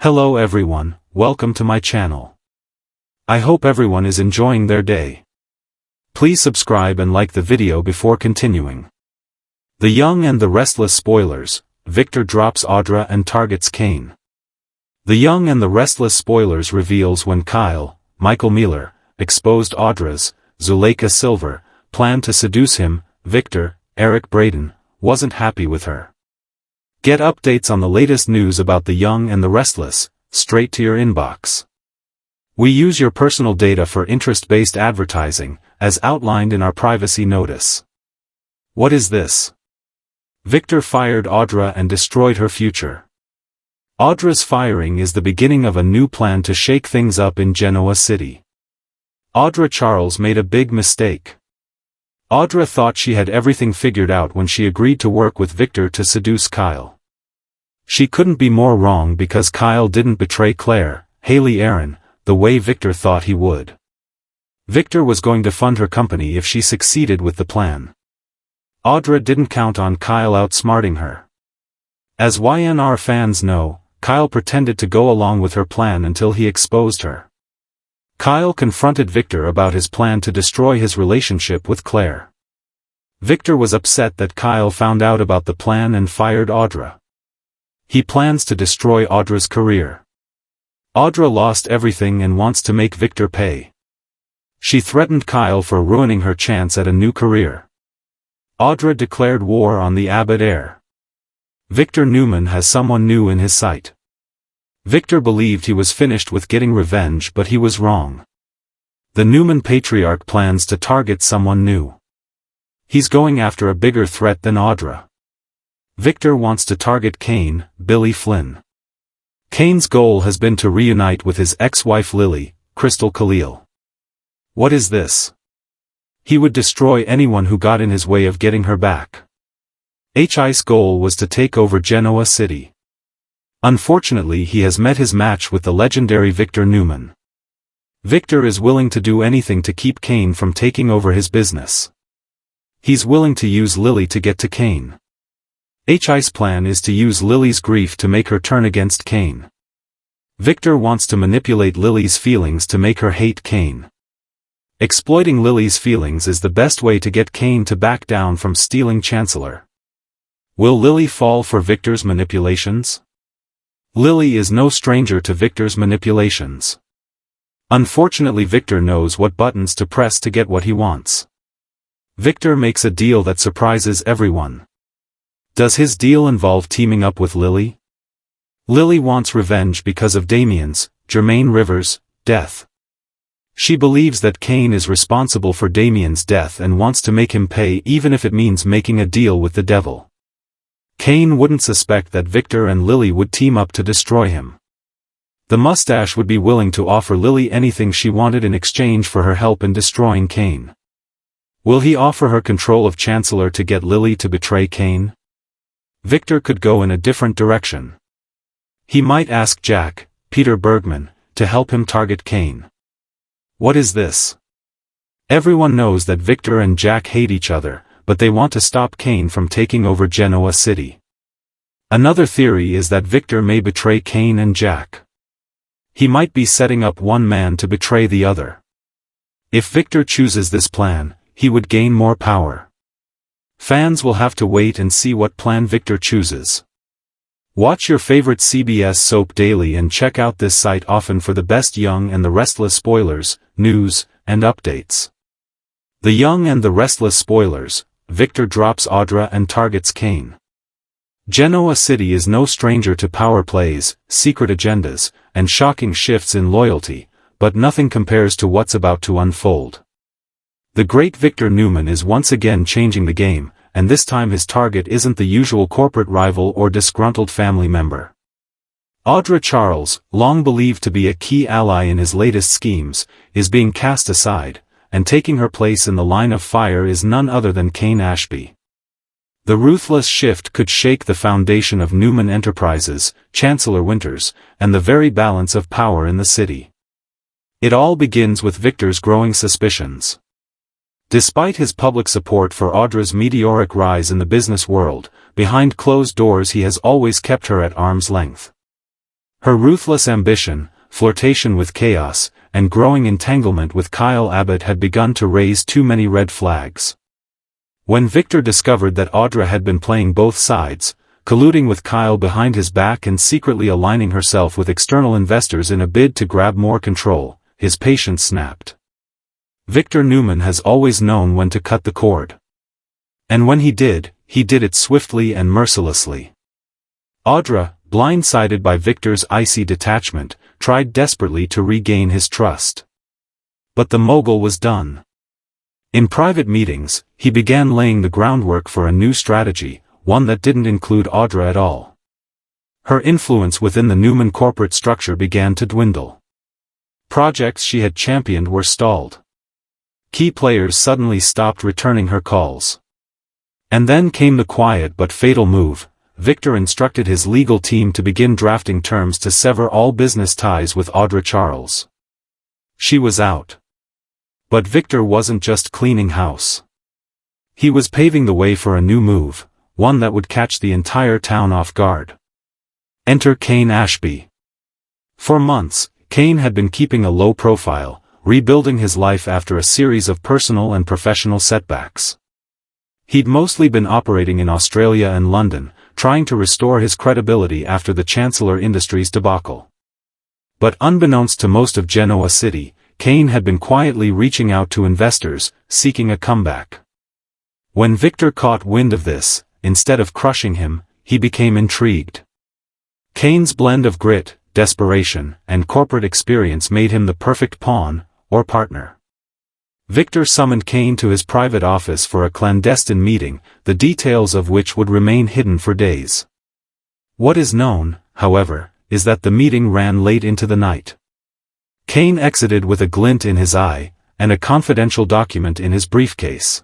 Hello everyone, welcome to my channel. I hope everyone is enjoying their day. Please subscribe and like the video before continuing. The Young and the Restless spoilers, Victor drops Audra and targets Kane. The Young and the Restless spoilers reveals when Kyle, Michael Mealer, exposed Audra's, Zuleika Silver, plan to seduce him. Victor, Eric Braeden, wasn't happy with her. Get updates on the latest news about the Young and the Restless, straight to your inbox. We use your personal data for interest-based advertising, as outlined in our privacy notice. What is this? Victor fired Audra and destroyed her future. Audra's firing is the beginning of a new plan to shake things up in Genoa City. Audra Charles made a big mistake. Audra thought she had everything figured out when she agreed to work with Victor to seduce Kyle. She couldn't be more wrong because Kyle didn't betray Claire, Haley Aaron, the way Victor thought he would. Victor was going to fund her company if she succeeded with the plan. Audra didn't count on Kyle outsmarting her. As Y&R fans know, Kyle pretended to go along with her plan until he exposed her. Kyle confronted Victor about his plan to destroy his relationship with Claire. Victor was upset that Kyle found out about the plan and fired Audra. He plans to destroy Audra's career. Audra lost everything and wants to make Victor pay. She threatened Kyle for ruining her chance at a new career. Audra declared war on the Abbott heir. Victor Newman has someone new in his sight. Victor believed he was finished with getting revenge, but he was wrong. The Newman patriarch plans to target someone new. He's going after a bigger threat than Audra. Victor wants to target Kane, Billy Flynn. Kane's goal has been to reunite with his ex-wife Lily, Crystal Khalil. What is this? He would destroy anyone who got in his way of getting her back. HI's goal was to take over Genoa City. Unfortunately, he has met his match with the legendary Victor Newman. Victor is willing to do anything to keep Kane from taking over his business. He's willing to use Lily to get to Kane. HI's plan is to use Lily's grief to make her turn against Kane. Victor wants to manipulate Lily's feelings to make her hate Kane. Exploiting Lily's feelings is the best way to get Kane to back down from stealing Chancellor. Will Lily fall for Victor's manipulations? Lily is no stranger to Victor's manipulations. Unfortunately, Victor knows what buttons to press to get what he wants. Victor makes a deal that surprises everyone. Does his deal involve teaming up with Lily? Lily wants revenge because of Damien's, Jermaine Rivers, death. She believes that Kane is responsible for Damien's death and wants to make him pay, even if it means making a deal with the devil. Kane wouldn't suspect that Victor and Lily would team up to destroy him. The mustache would be willing to offer Lily anything she wanted in exchange for her help in destroying Kane. Will he offer her control of Chancellor to get Lily to betray Kane? Victor could go in a different direction. He might ask Jack, Peter Bergman, to help him target Kane. What is this? Everyone knows that Victor and Jack hate each other, but they want to stop Kane from taking over Genoa City. Another theory is that Victor may betray Kane and Jack. He might be setting up one man to betray the other. If Victor chooses this plan, he would gain more power. Fans will have to wait and see what plan Victor chooses. Watch your favorite CBS soap daily and check out this site often for the best Young and the Restless spoilers, news, and updates. The Young and the Restless spoilers, Victor drops Audra and targets Kane. Genoa City is no stranger to power plays, secret agendas, and shocking shifts in loyalty, but nothing compares to what's about to unfold. The great Victor Newman is once again changing the game, and this time his target isn't the usual corporate rival or disgruntled family member. Audra Charles, long believed to be a key ally in his latest schemes, is being cast aside, and taking her place in the line of fire is none other than Kane Ashby. The ruthless shift could shake the foundation of Newman Enterprises, Chancellor Winters, and the very balance of power in the city. It all begins with Victor's growing suspicions. Despite his public support for Audra's meteoric rise in the business world, behind closed doors he has always kept her at arm's length. Her ruthless ambition, flirtation with chaos, and growing entanglement with Kyle Abbott had begun to raise too many red flags. When Victor discovered that Audra had been playing both sides, colluding with Kyle behind his back and secretly aligning herself with external investors in a bid to grab more control, his patience snapped. Victor Newman has always known when to cut the cord. And when he did it swiftly and mercilessly. Audra, blindsided by Victor's icy detachment, tried desperately to regain his trust. But the mogul was done. In private meetings, he began laying the groundwork for a new strategy, one that didn't include Audra at all. Her influence within the Newman corporate structure began to dwindle. Projects she had championed were stalled. Key players suddenly stopped returning her calls. And then came the quiet but fatal move. Victor instructed his legal team to begin drafting terms to sever all business ties with Audra Charles. She was out. But Victor wasn't just cleaning house. He was paving the way for a new move, one that would catch the entire town off guard. Enter Kane Ashby. For months, Kane had been keeping a low profile, rebuilding his life after a series of personal and professional setbacks. He'd mostly been operating in Australia and London, trying to restore his credibility after the Chancellor Industries debacle. But unbeknownst to most of Genoa City, Kane had been quietly reaching out to investors, seeking a comeback. When Victor caught wind of this, instead of crushing him, he became intrigued. Kane's blend of grit, desperation, and corporate experience made him the perfect pawn, or partner. Victor summoned Kane to his private office for a clandestine meeting, the details of which would remain hidden for days. What is known, however, is that the meeting ran late into the night. Kane exited with a glint in his eye, and a confidential document in his briefcase.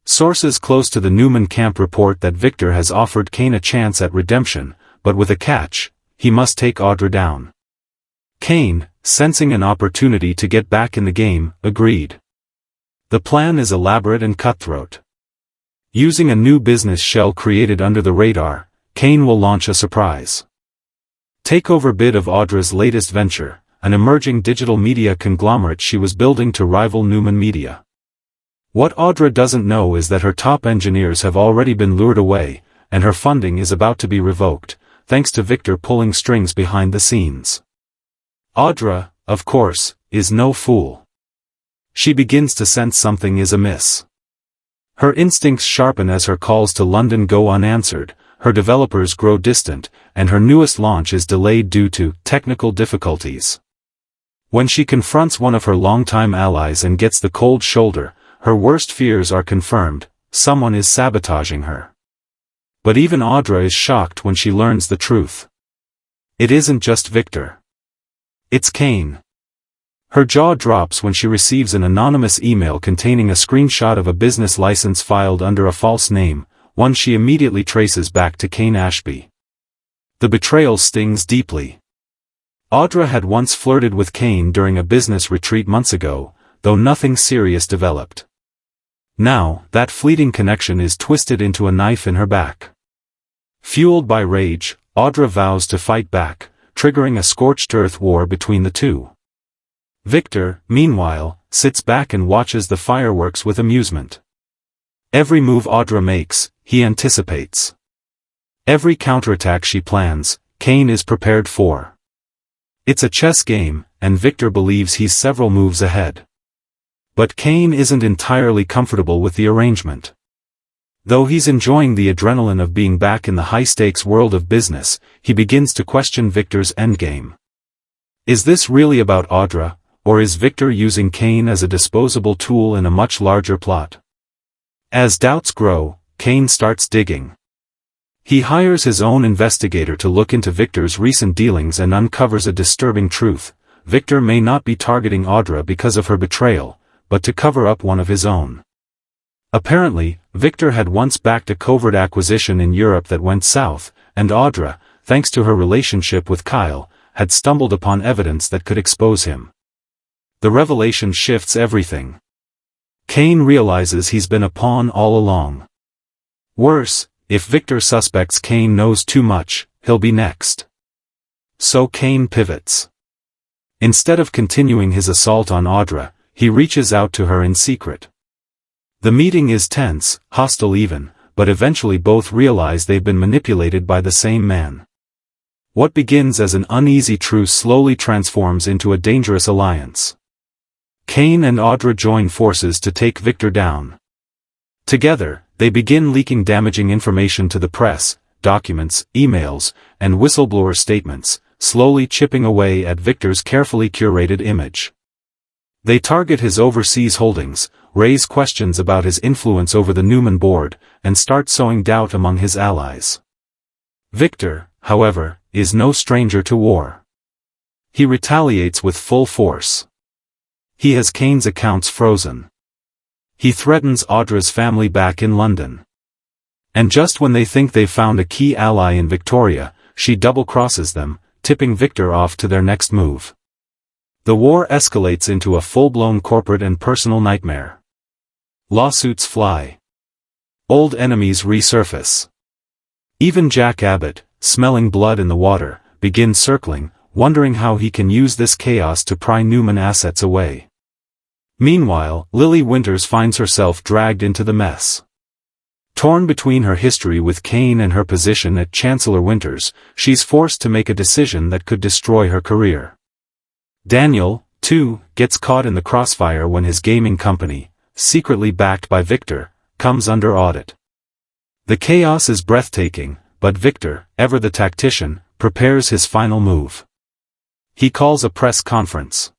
Sources close to the Newman camp report that Victor has offered Kane a chance at redemption, but with a catch: he must take Audra down. Kane, sensing an opportunity to get back in the game, agreed. The plan is elaborate and cutthroat. Using a new business shell created under the radar, Kane will launch a surprise takeover bid of Audra's latest venture, an emerging digital media conglomerate she was building to rival Newman Media. What Audra doesn't know is that her top engineers have already been lured away, and her funding is about to be revoked, thanks to Victor pulling strings behind the scenes. Audra, of course, is no fool. She begins to sense something is amiss. Her instincts sharpen as her calls to London go unanswered, her developers grow distant, and her newest launch is delayed due to technical difficulties. When she confronts one of her longtime allies and gets the cold shoulder, her worst fears are confirmed: someone is sabotaging her. But even Audra is shocked when she learns the truth. It isn't just Victor. It's Kane. Her jaw drops when she receives an anonymous email containing a screenshot of a business license filed under a false name, one she immediately traces back to Kane Ashby. The betrayal stings deeply. Audra had once flirted with Kane during a business retreat months ago, though nothing serious developed. Now, that fleeting connection is twisted into a knife in her back. Fueled by rage, Audra vows to fight back, triggering a scorched earth war between the two. Victor, meanwhile, sits back and watches the fireworks with amusement. Every move Audra makes, he anticipates. Every counterattack she plans, Kane is prepared for. It's a chess game, and Victor believes he's several moves ahead. But Kane isn't entirely comfortable with the arrangement. Though he's enjoying the adrenaline of being back in the high-stakes world of business, he begins to question Victor's endgame. Is this really about Audra, or is Victor using Kane as a disposable tool in a much larger plot? As doubts grow, Kane starts digging. He hires his own investigator to look into Victor's recent dealings and uncovers a disturbing truth: Victor may not be targeting Audra because of her betrayal, but to cover up one of his own. Apparently, Victor had once backed a covert acquisition in Europe that went south, and Audra, thanks to her relationship with Kyle, had stumbled upon evidence that could expose him. The revelation shifts everything. Kane realizes he's been a pawn all along. Worse, if Victor suspects Kane knows too much, he'll be next. So Kane pivots. Instead of continuing his assault on Audra, he reaches out to her in secret. The meeting is tense, hostile even, but eventually both realize they've been manipulated by the same man. What begins as an uneasy truce slowly transforms into a dangerous alliance. Kane and Audra join forces to take Victor down. Together, they begin leaking damaging information to the press, documents, emails, and whistleblower statements, slowly chipping away at Victor's carefully curated image. They target his overseas holdings, raise questions about his influence over the Newman board, and start sowing doubt among his allies. Victor, however, is no stranger to war. He retaliates with full force. He has Kane's accounts frozen. He threatens Audra's family back in London. And just when they think they've found a key ally in Victoria, she double-crosses them, tipping Victor off to their next move. The war escalates into a full-blown corporate and personal nightmare. Lawsuits fly. Old enemies resurface. Even Jack Abbott, smelling blood in the water, begins circling, wondering how he can use this chaos to pry Newman assets away. Meanwhile, Lily Winters finds herself dragged into the mess. Torn between her history with Kane and her position at Chancellor Winters, she's forced to make a decision that could destroy her career. Daniel, too, gets caught in the crossfire when his gaming company, secretly backed by Victor, comes under audit. The chaos is breathtaking, but Victor, ever the tactician, prepares his final move. He calls a press conference.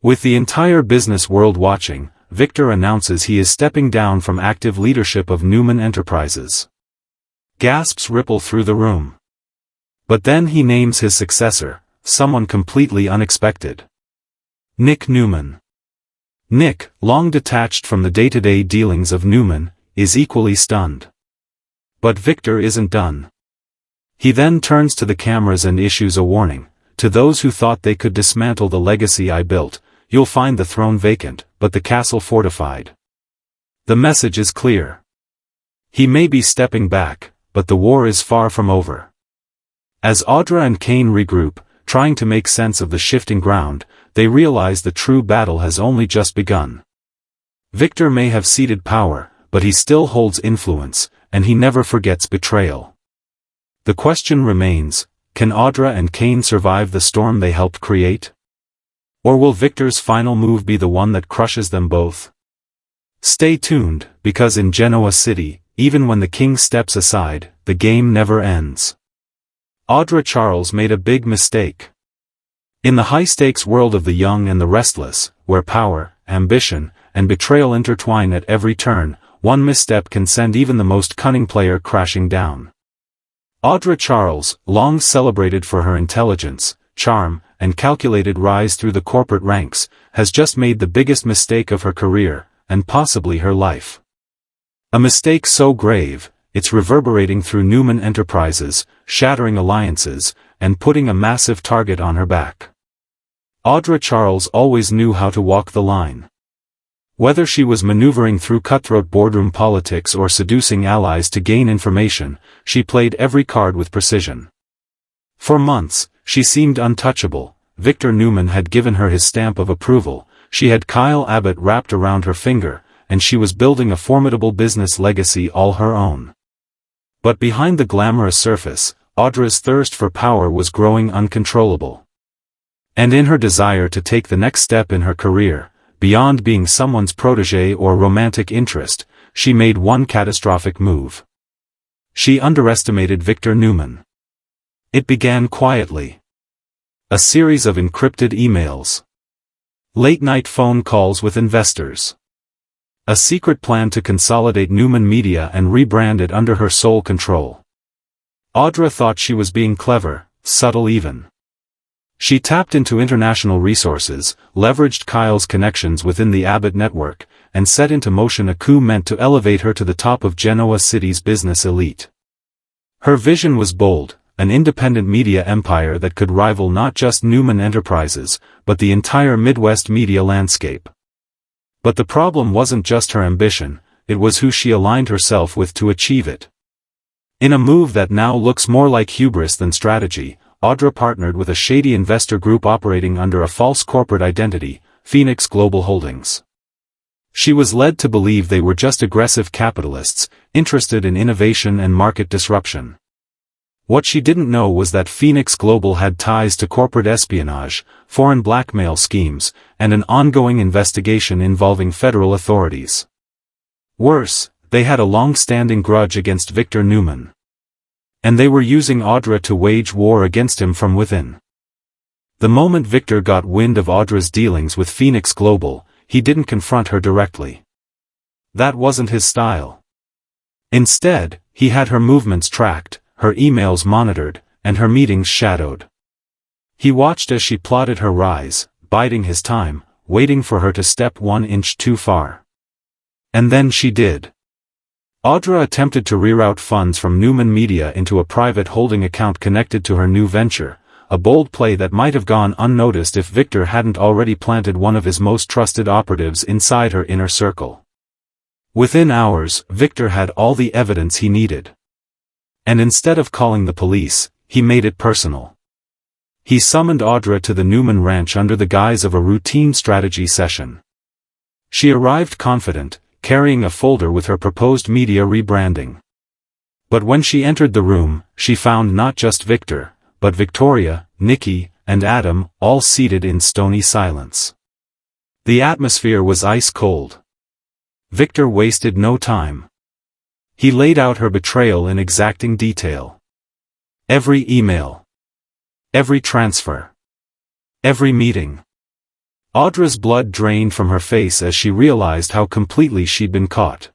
With the entire business world watching, Victor announces he is stepping down from active leadership of Newman Enterprises. Gasps ripple through the room. But then he names his successor, someone completely unexpected. Nick Newman. Nick, long detached from the day-to-day dealings of Newman, is equally stunned. But Victor isn't done. He then turns to the cameras and issues a warning. To those who thought they could dismantle the legacy I built, you'll find the throne vacant, but the castle fortified. The message is clear. He may be stepping back, but the war is far from over. As Audra and Kane regroup, trying to make sense of the shifting ground, they realize the true battle has only just begun. Victor may have ceded power, but he still holds influence, and he never forgets betrayal. The question remains, can Audra and Kane survive the storm they helped create? Or will Victor's final move be the one that crushes them both? Stay tuned, because in Genoa City, even when the king steps aside, the game never ends. Audra Charles made a big mistake. In the high-stakes world of the young and the restless, where power, ambition, and betrayal intertwine at every turn, one misstep can send even the most cunning player crashing down. Audra Charles, long celebrated for her intelligence, charm, and calculated rise through the corporate ranks, has just made the biggest mistake of her career, and possibly her life. A mistake so grave, it's reverberating through Newman Enterprises, shattering alliances, and putting a massive target on her back. Audra Charles always knew how to walk the line. Whether she was maneuvering through cutthroat boardroom politics or seducing allies to gain information, she played every card with precision. For months, she seemed untouchable. Victor Newman had given her his stamp of approval, she had Kyle Abbott wrapped around her finger, and she was building a formidable business legacy all her own. But behind the glamorous surface, Audra's thirst for power was growing uncontrollable. And in her desire to take the next step in her career, beyond being someone's protege or romantic interest, she made one catastrophic move. She underestimated Victor Newman. It began quietly. A series of encrypted emails. Late-night phone calls with investors. A secret plan to consolidate Newman Media and rebrand it under her sole control. Audra thought she was being clever, subtle even. She tapped into international resources, leveraged Kyle's connections within the Abbott network, and set into motion a coup meant to elevate her to the top of Genoa City's business elite. Her vision was bold, an independent media empire that could rival not just Newman Enterprises, but the entire Midwest media landscape. But the problem wasn't just her ambition, it was who she aligned herself with to achieve it. In a move that now looks more like hubris than strategy, Audra partnered with a shady investor group operating under a false corporate identity, Phoenix Global Holdings. She was led to believe they were just aggressive capitalists, interested in innovation and market disruption. What she didn't know was that Phoenix Global had ties to corporate espionage, foreign blackmail schemes, and an ongoing investigation involving federal authorities. Worse, they had a long-standing grudge against Victor Newman. And they were using Audra to wage war against him from within. The moment Victor got wind of Audra's dealings with Phoenix Global, he didn't confront her directly. That wasn't his style. Instead, he had her movements tracked, her emails monitored, and her meetings shadowed. He watched as she plotted her rise, biding his time, waiting for her to step 1 inch too far. And then she did. Audra attempted to reroute funds from Newman Media into a private holding account connected to her new venture, a bold play that might have gone unnoticed if Victor hadn't already planted one of his most trusted operatives inside her inner circle. Within hours, Victor had all the evidence he needed. And instead of calling the police, he made it personal. He summoned Audra to the Newman ranch under the guise of a routine strategy session. She arrived confident, carrying a folder with her proposed media rebranding. But when she entered the room, she found not just Victor, but Victoria, Nikki, and Adam, all seated in stony silence. The atmosphere was ice cold. Victor wasted no time. He laid out her betrayal in exacting detail. Every email. Every transfer. Every meeting. Audra's blood drained from her face as she realized how completely she'd been caught.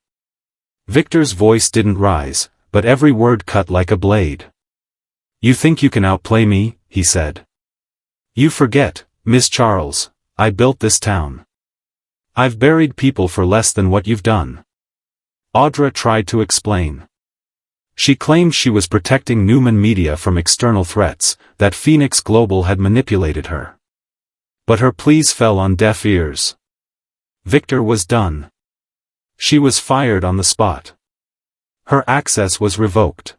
Victor's voice didn't rise, but every word cut like a blade. "You think you can outplay me?" he said. "You forget, Miss Charles, I built this town. I've buried people for less than what you've done." Audra tried to explain. She claimed she was protecting Newman Media from external threats, that Phoenix Global had manipulated her. But her pleas fell on deaf ears. Victor was done. She was fired on the spot. Her access was revoked.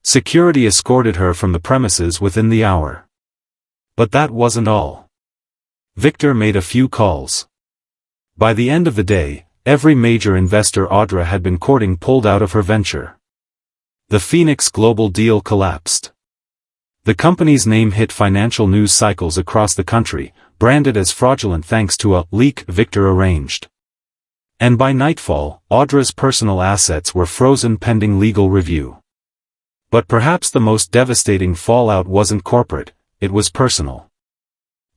Security escorted her from the premises within the hour. But that wasn't all. Victor made a few calls. By the end of the day, every major investor Audra had been courting pulled out of her venture. The Phoenix Global deal collapsed. The company's name hit financial news cycles across the country, branded as fraudulent thanks to a leak Victor arranged. And by nightfall, Audra's personal assets were frozen pending legal review. But perhaps the most devastating fallout wasn't corporate, it was personal.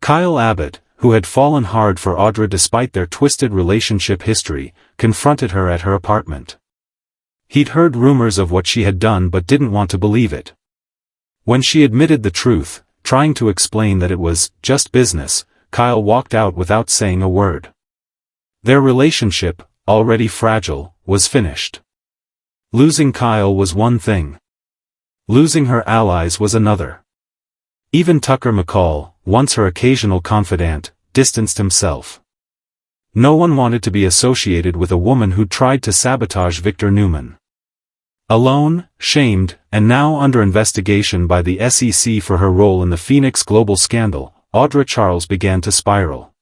Kyle Abbott, who had fallen hard for Audra despite their twisted relationship history, confronted her at her apartment. He'd heard rumors of what she had done but didn't want to believe it. When she admitted the truth, trying to explain that it was just business, Kyle walked out without saying a word. Their relationship, already fragile, was finished. Losing Kyle was one thing. Losing her allies was another. Even Tucker McCall, once her occasional confidant, distanced himself. No one wanted to be associated with a woman who tried to sabotage Victor Newman. Alone, shamed, and now under investigation by the SEC for her role in the Phoenix Global scandal, Audra Charles began to spiral.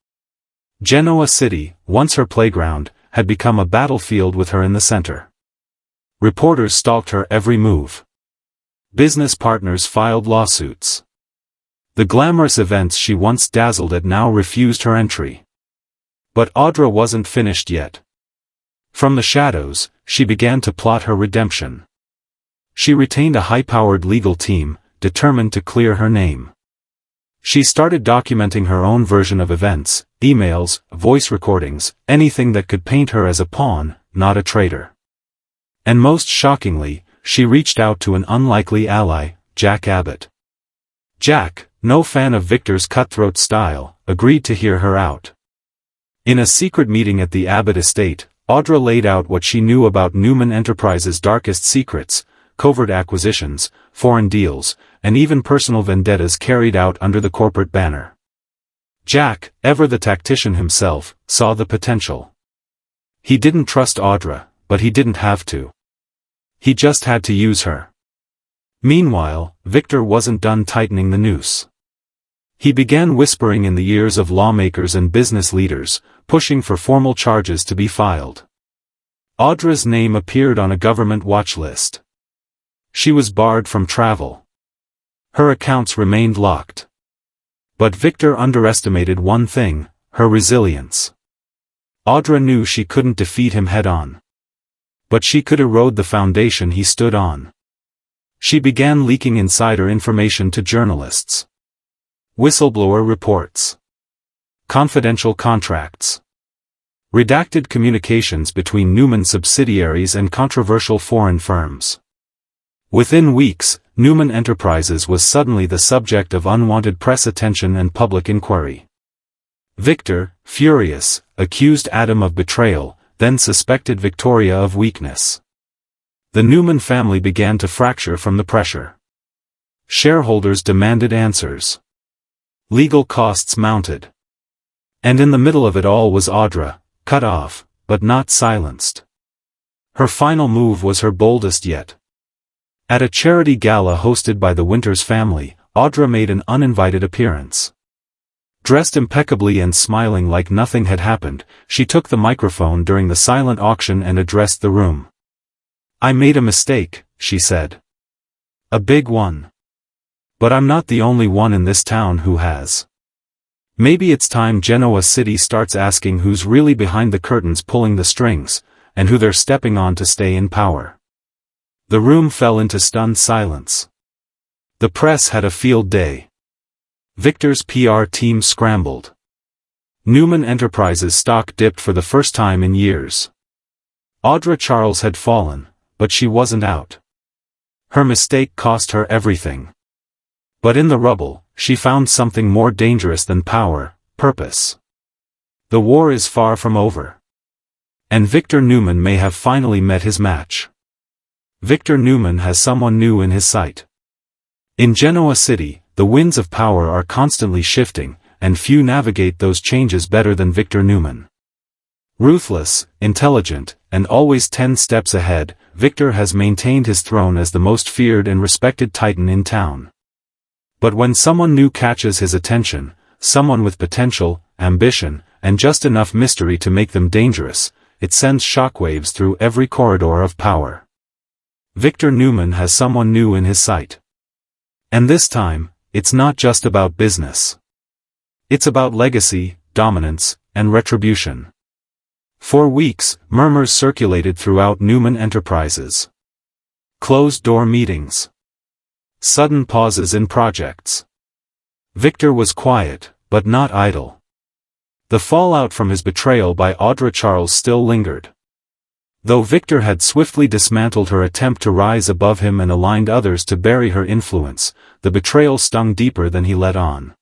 Genoa City, once her playground, had become a battlefield with her in the center. Reporters stalked her every move. Business partners filed lawsuits. The glamorous events she once dazzled at now refused her entry. But Audra wasn't finished yet. From the shadows, she began to plot her redemption. She retained a high-powered legal team, determined to clear her name. She started documenting her own version of events, emails, voice recordings, anything that could paint her as a pawn, not a traitor. And most shockingly, she reached out to an unlikely ally, Jack Abbott. Jack, no fan of Victor's cutthroat style, agreed to hear her out. In a secret meeting at the Abbott estate, Audra laid out what she knew about Newman Enterprises' darkest secrets, covert acquisitions, foreign deals, and even personal vendettas carried out under the corporate banner. Jack, ever the tactician himself, saw the potential. He didn't trust Audra, but he didn't have to. He just had to use her. Meanwhile, Victor wasn't done tightening the noose. He began whispering in the ears of lawmakers and business leaders, pushing for formal charges to be filed. Audra's name appeared on a government watch list. She was barred from travel. Her accounts remained locked. But Victor underestimated one thing: her resilience. Audra knew she couldn't defeat him head-on. But she could erode the foundation he stood on. She began leaking insider information to journalists. Whistleblower reports. Confidential contracts. Redacted communications between Newman subsidiaries and controversial foreign firms. Within weeks, Newman Enterprises was suddenly the subject of unwanted press attention and public inquiry. Victor, furious, accused Adam of betrayal, then suspected Victoria of weakness. The Newman family began to fracture from the pressure. Shareholders demanded answers. Legal costs mounted. And in the middle of it all was Audra, cut off, but not silenced. Her final move was her boldest yet. At a charity gala hosted by the Winters family, Audra made an uninvited appearance. Dressed impeccably and smiling like nothing had happened, she took the microphone during the silent auction and addressed the room. "I made a mistake," she said. "A big one. But I'm not the only one in this town who has. Maybe it's time Genoa City starts asking who's really behind the curtains pulling the strings, and who they're stepping on to stay in power." The room fell into stunned silence. The press had a field day. Victor's PR team scrambled. Newman Enterprises stock dipped for the first time in years. Audra Charles had fallen, but she wasn't out. Her mistake cost her everything. But in the rubble, she found something more dangerous than power: purpose. The war is far from over. And Victor Newman may have finally met his match. Victor Newman has someone new in his sight. In Genoa City, the winds of power are constantly shifting, and few navigate those changes better than Victor Newman. Ruthless, intelligent, and always 10 steps ahead, Victor has maintained his throne as the most feared and respected titan in town. But when someone new catches his attention, someone with potential, ambition, and just enough mystery to make them dangerous, it sends shockwaves through every corridor of power. Victor Newman has someone new in his sight. And this time, it's not just about business. It's about legacy, dominance, and retribution. For weeks, murmurs circulated throughout Newman Enterprises. Closed-door meetings. Sudden pauses in projects. Victor was quiet, but not idle. The fallout from his betrayal by Audra Charles still lingered. Though Victor had swiftly dismantled her attempt to rise above him and aligned others to bury her influence, the betrayal stung deeper than he let on.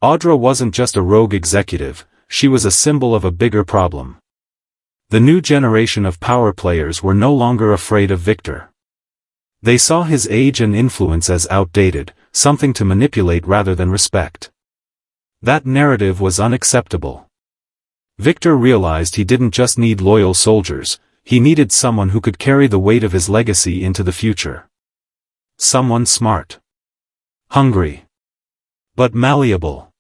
Audra wasn't just a rogue executive, she was a symbol of a bigger problem. The new generation of power players were no longer afraid of Victor. They saw his age and influence as outdated, something to manipulate rather than respect. That narrative was unacceptable. Victor realized he didn't just need loyal soldiers, he needed someone who could carry the weight of his legacy into the future. Someone smart. Hungry. But malleable.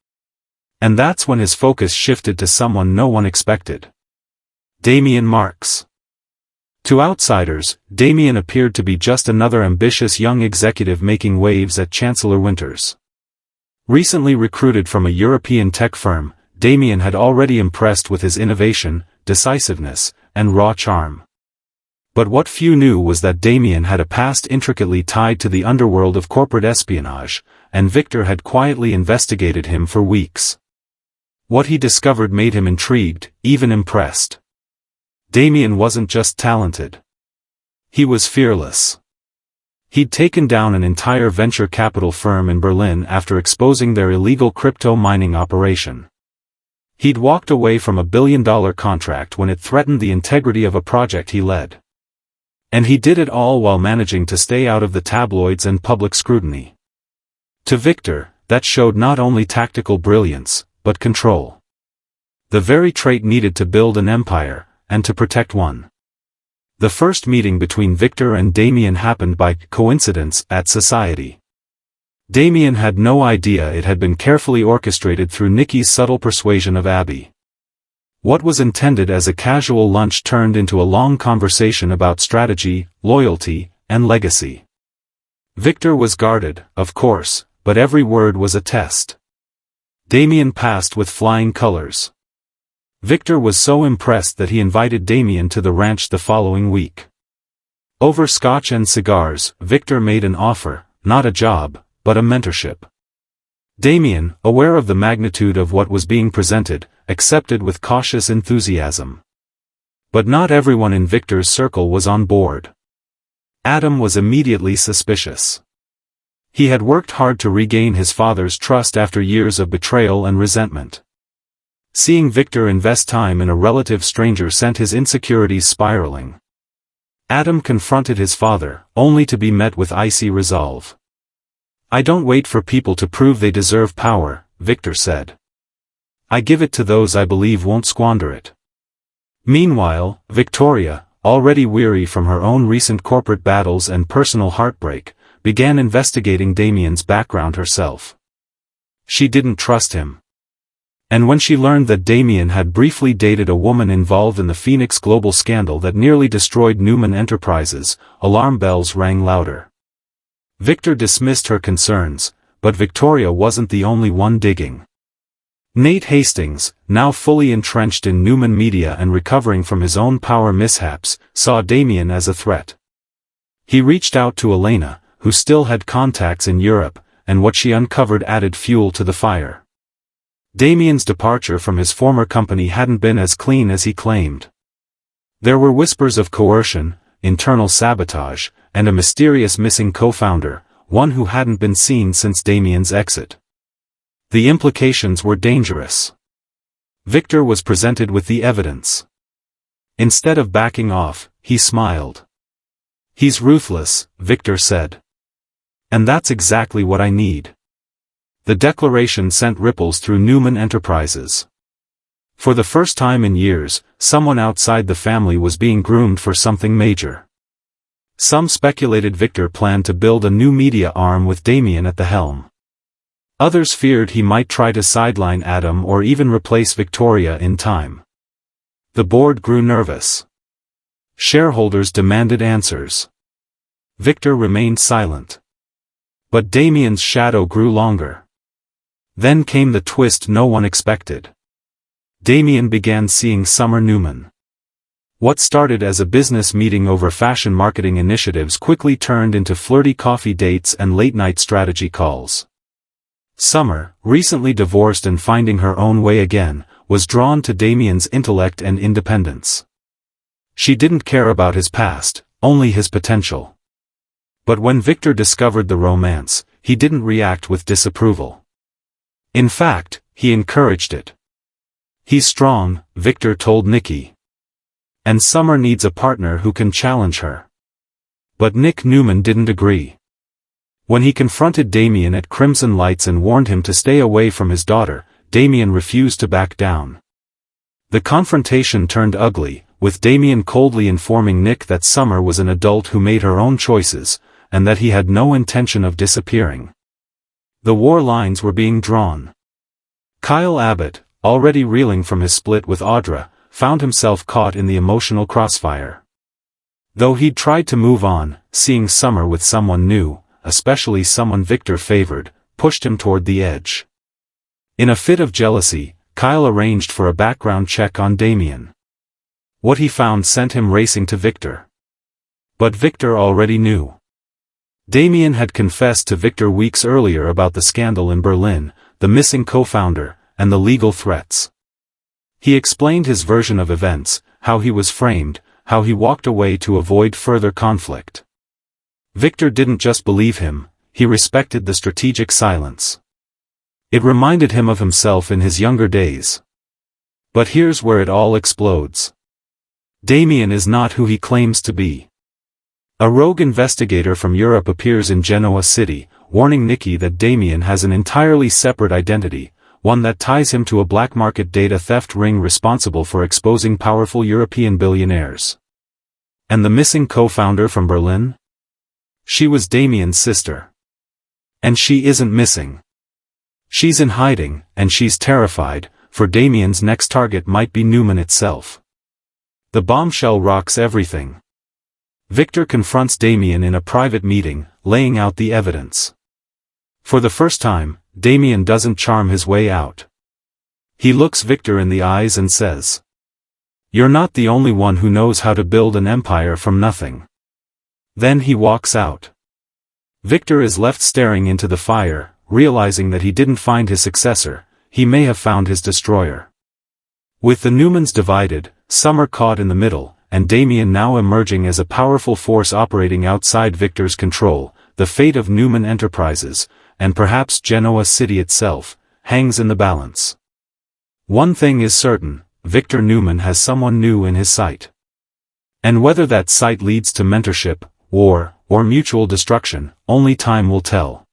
And that's when his focus shifted to someone no one expected. Damien Marks. To outsiders, Damien appeared to be just another ambitious young executive making waves at Chancellor Winters. Recently recruited from a European tech firm, Damien had already impressed with his innovation, decisiveness, and raw charm. But what few knew was that Damien had a past intricately tied to the underworld of corporate espionage, and Victor had quietly investigated him for weeks. What he discovered made him intrigued, even impressed. Damien wasn't just talented. He was fearless. He'd taken down an entire venture capital firm in Berlin after exposing their illegal crypto mining operation. He'd walked away from a billion-dollar contract when it threatened the integrity of a project he led. And he did it all while managing to stay out of the tabloids and public scrutiny. To Victor, that showed not only tactical brilliance, but control. The very trait needed to build an empire, and to protect one. The first meeting between Victor and Damien happened by coincidence at Society. Damien had no idea it had been carefully orchestrated through Nikki's subtle persuasion of Abby. What was intended as a casual lunch turned into a long conversation about strategy, loyalty, and legacy. Victor was guarded, of course, but every word was a test. Damien passed with flying colors. Victor was so impressed that he invited Damien to the ranch the following week. Over scotch and cigars, Victor made an offer, not a job, but a mentorship. Damien, aware of the magnitude of what was being presented, accepted with cautious enthusiasm. But not everyone in Victor's circle was on board. Adam was immediately suspicious. He had worked hard to regain his father's trust after years of betrayal and resentment. Seeing Victor invest time in a relative stranger sent his insecurities spiraling. Adam confronted his father, only to be met with icy resolve. "I don't wait for people to prove they deserve power," Victor said. "I give it to those I believe won't squander it." Meanwhile, Victoria, already weary from her own recent corporate battles and personal heartbreak, began investigating Damien's background herself. She didn't trust him. And when she learned that Damien had briefly dated a woman involved in the Phoenix Global scandal that nearly destroyed Newman Enterprises, alarm bells rang louder. Victor dismissed her concerns, but Victoria wasn't the only one digging. Nate Hastings, now fully entrenched in Newman Media and recovering from his own power mishaps, saw Damien as a threat. He reached out to Elena, who still had contacts in Europe, and what she uncovered added fuel to the fire. Damien's departure from his former company hadn't been as clean as he claimed. There were whispers of coercion, internal sabotage, and a mysterious missing co-founder, one who hadn't been seen since Damien's exit. The implications were dangerous. Victor was presented with the evidence. Instead of backing off, he smiled. "He's ruthless," Victor said. "And that's exactly what I need." The declaration sent ripples through Newman Enterprises. For the first time in years, someone outside the family was being groomed for something major. Some speculated Victor planned to build a new media arm with Damien at the helm. Others feared he might try to sideline Adam or even replace Victoria in time. The board grew nervous. Shareholders demanded answers. Victor remained silent. But Damien's shadow grew longer. Then came the twist no one expected. Damien began seeing Summer Newman. What started as a business meeting over fashion marketing initiatives quickly turned into flirty coffee dates and late-night strategy calls. Summer, recently divorced and finding her own way again, was drawn to Damien's intellect and independence. She didn't care about his past, only his potential. But when Victor discovered the romance, he didn't react with disapproval. In fact, he encouraged it. "He's strong," Victor told Nikki. "And Summer needs a partner who can challenge her." But Nick Newman didn't agree. When he confronted Damien at Crimson Lights and warned him to stay away from his daughter, Damien refused to back down. The confrontation turned ugly, with Damien coldly informing Nick that Summer was an adult who made her own choices, and that he had no intention of disappearing. The war lines were being drawn. Kyle Abbott, already reeling from his split with Audra, found himself caught in the emotional crossfire. Though he'd tried to move on, seeing Summer with someone new, especially someone Victor favored, pushed him toward the edge. In a fit of jealousy, Kyle arranged for a background check on Damien. What he found sent him racing to Victor. But Victor already knew. Damien had confessed to Victor weeks earlier about the scandal in Berlin, the missing co-founder, and the legal threats. He explained his version of events, how he was framed, how he walked away to avoid further conflict. Victor didn't just believe him, he respected the strategic silence. It reminded him of himself in his younger days. But here's where it all explodes. Damien is not who he claims to be. A rogue investigator from Europe appears in Genoa City, warning Nikki that Damien has an entirely separate identity, one that ties him to a black market data theft ring responsible for exposing powerful European billionaires. And the missing co-founder from Berlin? She was Damien's sister. And she isn't missing. She's in hiding, and she's terrified, for Damien's next target might be Newman itself. The bombshell rocks everything. Victor confronts Damien in a private meeting, laying out the evidence. For the first time, Damien doesn't charm his way out. He looks Victor in the eyes and says, "You're not the only one who knows how to build an empire from nothing." Then he walks out. Victor is left staring into the fire, realizing that he didn't find his successor, he may have found his destroyer. With the Newmans divided, Summer caught in the middle, and Damien now emerging as a powerful force operating outside Victor's control, the fate of Newman Enterprises, and perhaps Genoa City itself, hangs in the balance. One thing is certain, Victor Newman has someone new in his sight. And whether that sight leads to mentorship, war, or mutual destruction, only time will tell.